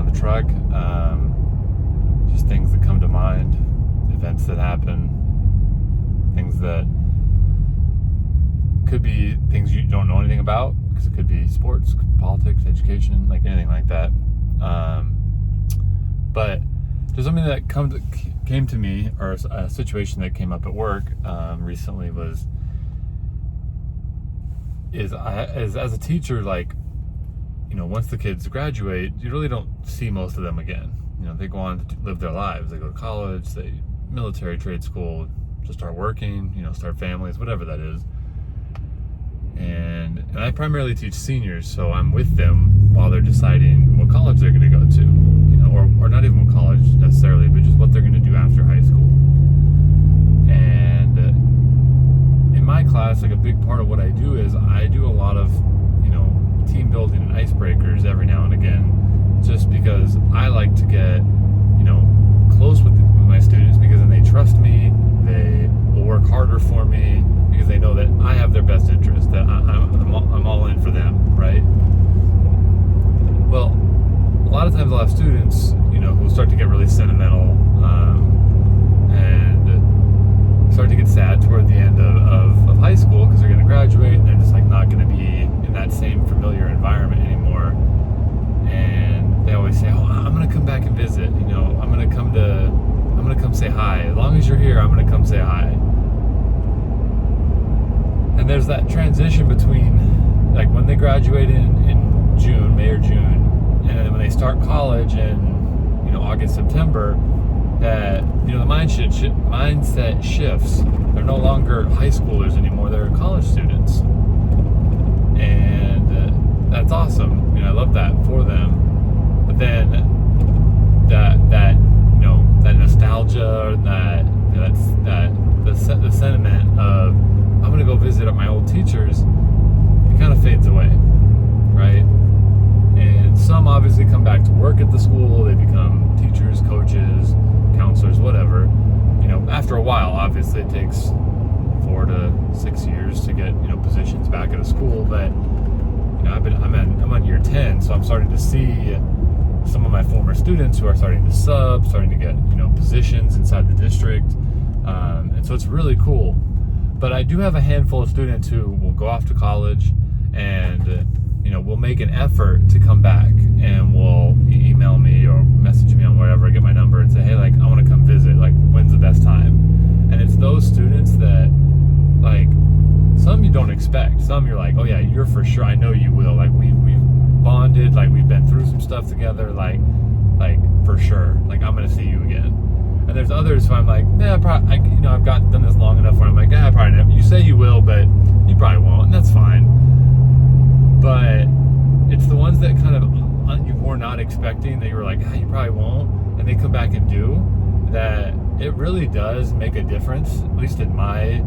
on the truck. Just things that come to mind, events that happen, things that could be things you don't know anything about, because it could be sports, politics, education, like anything like that. But there's something that came to me, or a situation that came up at work recently is as a teacher, like, once the kids graduate, you really don't see most of them again. They go on to live their lives. They go to college, they military, trade school, to start working, start families, whatever that is. And I primarily teach seniors, so I'm with them while they're deciding what college they're going to go to, or not even what college necessarily, but just what they're going to do after high school. And in my class, like, a big part of what I do is I do a lot of, team building and icebreakers every now and again, just because I like to get, close with my students, because then they trust me, they will work harder for me, because they know that I have their best interest, that I'm all in for them, right? Well, a lot of times I'll have students, who start to get really sentimental, and start to get sad toward the end of high school, because they're going to graduate and they're just like not going to be in that same familiar environment anymore. And they always say, "Oh, I'm going to come back and visit. I'm going to come say hi. As long as you're here, I'm going to come say hi." And there's that transition between, like, when they graduate in June, May or June, and then when they start college in, August, September, that, the mindset shifts. They're no longer high schoolers anymore, they're college students. And that's awesome. I love that for them. But then that nostalgia, the sentiment of, I'm going to go visit my old teachers, it kind of fades away, right? And some obviously come back to work at the school. They become teachers, coaches, counselors, whatever. After a while, obviously it takes 4 to 6 years to get, positions back at a school. But, I'm on year 10, so I'm starting to see some of my former students who are starting to get, positions inside the district. And so it's really cool. But I do have a handful of students who will go off to college and, will make an effort to come back, and will email me or message me on whatever, get my number and say, hey, like, I want to come visit, like, when's the best time? And it's those students that, like, some you don't expect. Some you're like, oh yeah, you're for sure, I know you will. Like, we've bonded, like, we've been through some stuff together, like for sure, like, I'm going to see you again. And there's others who I'm like, I've done this long enough where I'm like, probably never. You say you will, but you probably won't, and that's fine. But it's the ones that kind of you were not expecting, that you were like, you probably won't, and they come back and do, that it really does make a difference, at least in my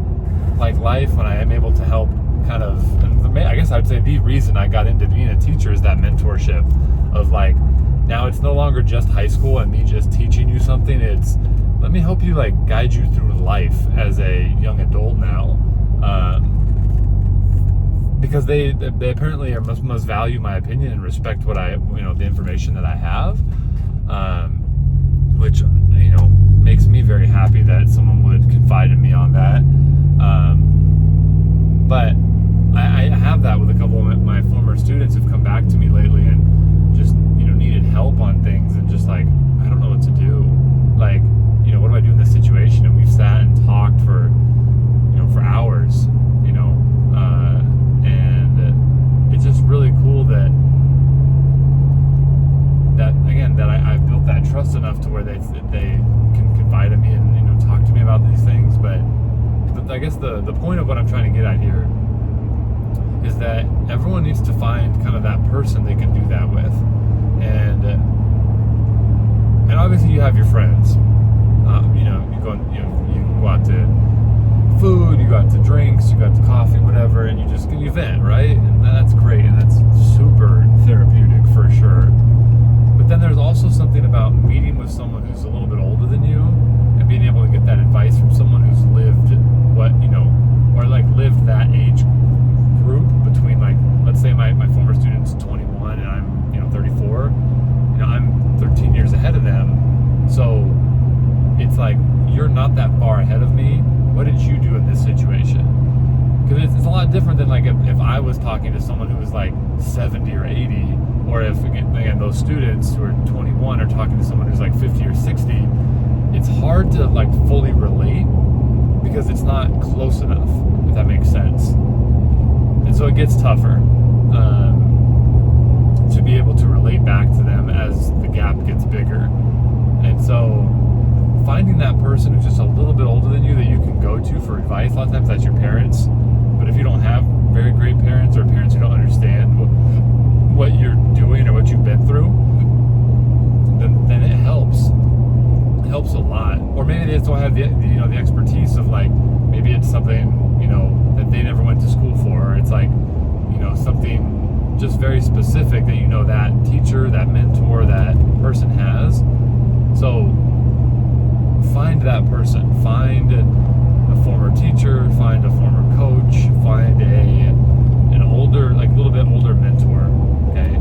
life, when I am able to help kind of, and I guess I'd say the reason I got into being a teacher is that mentorship of, like, now it's no longer just high school and me just teaching you something. It's, let me help you, like, guide you through life as a young adult now. Because they apparently must value my opinion and respect what the information that I have, which, makes me very happy that someone would confide in me on that. But I have that with a couple of my former students who've come back to me lately and just, needed help on things, and just like, I don't know what to do. Like, what do I do in this situation? And we've sat and talked for hours, and it's just really cool that I've built that trust enough to where they can confide in me and talk to me about these things. But I guess the point of what I'm trying to get at here is that everyone needs to find kind of that person they can do that with. And obviously you have your friends. You go out to food, you go out to drinks, you go out to coffee, whatever, and you vent, right? And that's great, and that's super therapeutic for sure. But then there's also something about meeting with someone who's a little bit older than you, and being able to get that advice from someone who's lived lived that age group between, like, let's say my former student's 21 and I'm 34. I'm like if I was talking to someone who was like 70 or 80, or if again those students who are 21 are talking to someone who's like 50 or 60, it's hard to like fully relate because it's not close enough, if that makes sense. And so it gets tougher to be able to relate back to them as the gap gets bigger. And so finding that person who's just a little bit older than you that you can go to for advice, a lot of times that's your parents. But if you don't have very great parents, or parents who don't understand what you're doing or what you've been through, then it helps. It helps a lot. Or maybe they just don't have the expertise of, like, maybe it's something, that they never went to school for. Or it's like, something just very specific that that teacher, that mentor, that person has. So find that person. Find a former teacher, find a former coach, find an older, like a little bit older mentor, okay?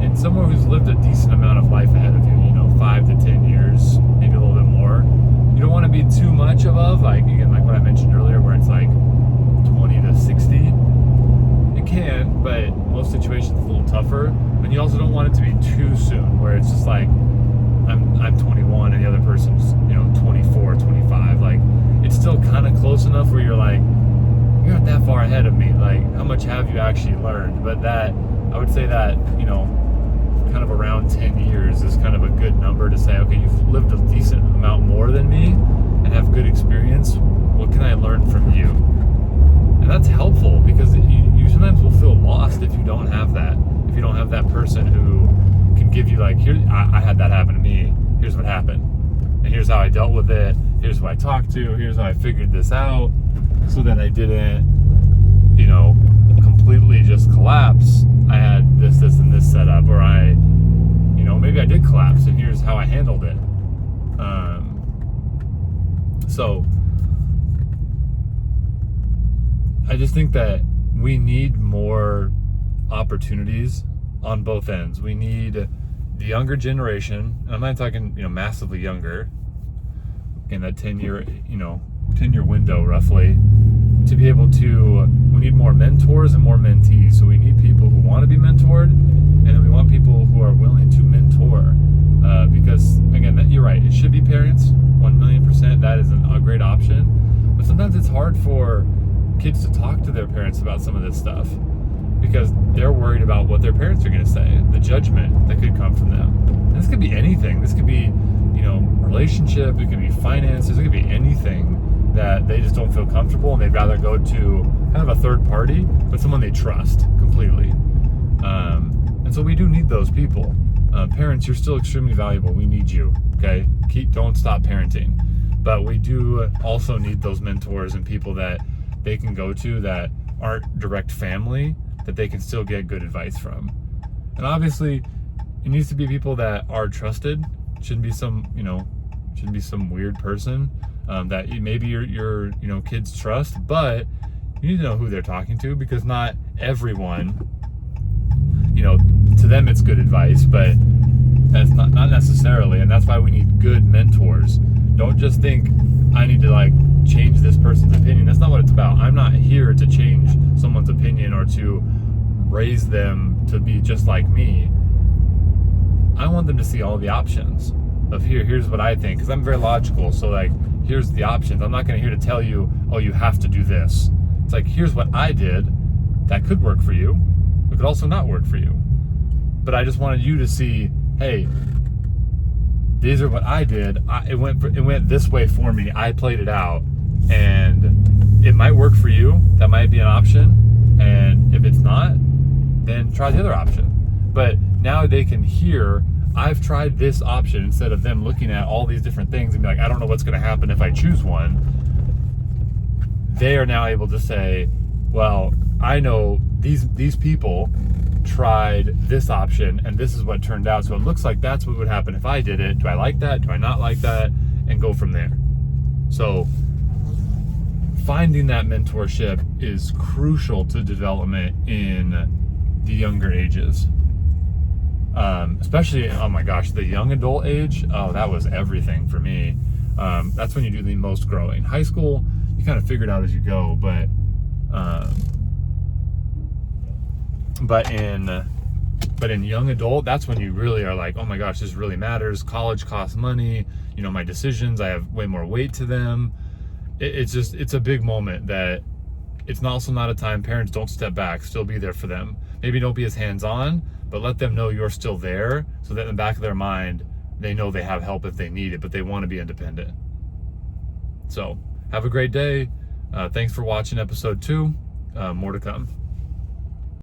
And someone who's lived a decent amount of life ahead of you, 5 to 10 years, maybe a little bit more. You don't want to be too much above, like what I mentioned earlier, where it's like 20 to 60. It can, but most situations it's a little tougher. And you also don't want it to be too soon, where it's just like, I'm 21 and the other person's 24, 25. Like, it's still kind of close enough where you're like, you're not that far ahead of me. Like, how much have you actually learned? But that, I would say that, kind of around 10 years is kind of a good number to say, okay, you've lived a decent amount more than me and have good experience. What can I learn from you? And that's helpful, because you sometimes will feel lost if you don't have that. If you don't have that person who can give you, like, here, I had that happen to me. Here's what happened. And here's how I dealt with it. Here's who I talked to. Here's how I figured this out, so that I didn't, completely just collapse. I had this, and this set up, or maybe I did collapse, and here's how I handled it. So I just think that we need more opportunities on both ends. We need the younger generation, and I'm not talking, massively younger, in that 10-year window roughly, to be able to, we need more mentors and more mentees. So we need people who want to be mentored, and then we want people who are willing to mentor. Because again, you're right, it should be parents, 1,000,000%. That is a great option. But sometimes it's hard for kids to talk to their parents about some of this stuff, because they're worried about what their parents are going to say, the judgment that could come from them. And this could be anything. This could be, relationship, it could be finances, it could be anything that they just don't feel comfortable, and they'd rather go to kind of a third party, but someone they trust completely. And so we do need those people. Parents, you're still extremely valuable. We need you, okay? Don't stop parenting. But we do also need those mentors and people that they can go to that aren't direct family, that they can still get good advice from. And obviously, it needs to be people that are trusted. Shouldn't be some weird person that maybe your kids trust, but you need to know who they're talking to, because not everyone, to them it's good advice, but that's not necessarily. And that's why we need good mentors. Don't just think I need to change this person's opinion. That's not what it's about. I'm not here to change someone's opinion or to raise them to be just like me. I want them to see all the options of here's what I think, because I'm very logical. So here's the options. I'm not going to here to tell you, oh, you have to do this. It's like, here's what I did that could work for you. It could also not work for you. But I just wanted you to see, hey, these are what I did. It went this way for me. I played it out, and it might work for you. That might be an option. And if it's not, then try the other option. But now they can hear, I've tried this option, instead of them looking at all these different things and be like, I don't know what's going to happen if I choose one. They are now able to say, well, I know these people tried this option and this is what turned out, so it looks like that's what would happen if I did it. Do I like that? Do I not like that? And go from there. So finding that mentorship is crucial to development in the younger ages. Especially, oh my gosh, the young adult age, oh, that was everything for me. That's when you do the most growing. High school, you kind of figure it out as you go, but But in young adult, that's when you really are like, oh my gosh, this really matters. College costs money. You know, my decisions, I have way more weight to them. It's a big moment that it's also not a time parents don't step back, still be there for them. Maybe don't be as hands-on, but let them know you're still there so that in the back of their mind, they know they have help if they need it, but they want to be independent. So have a great day. Thanks for watching episode 2. More to come.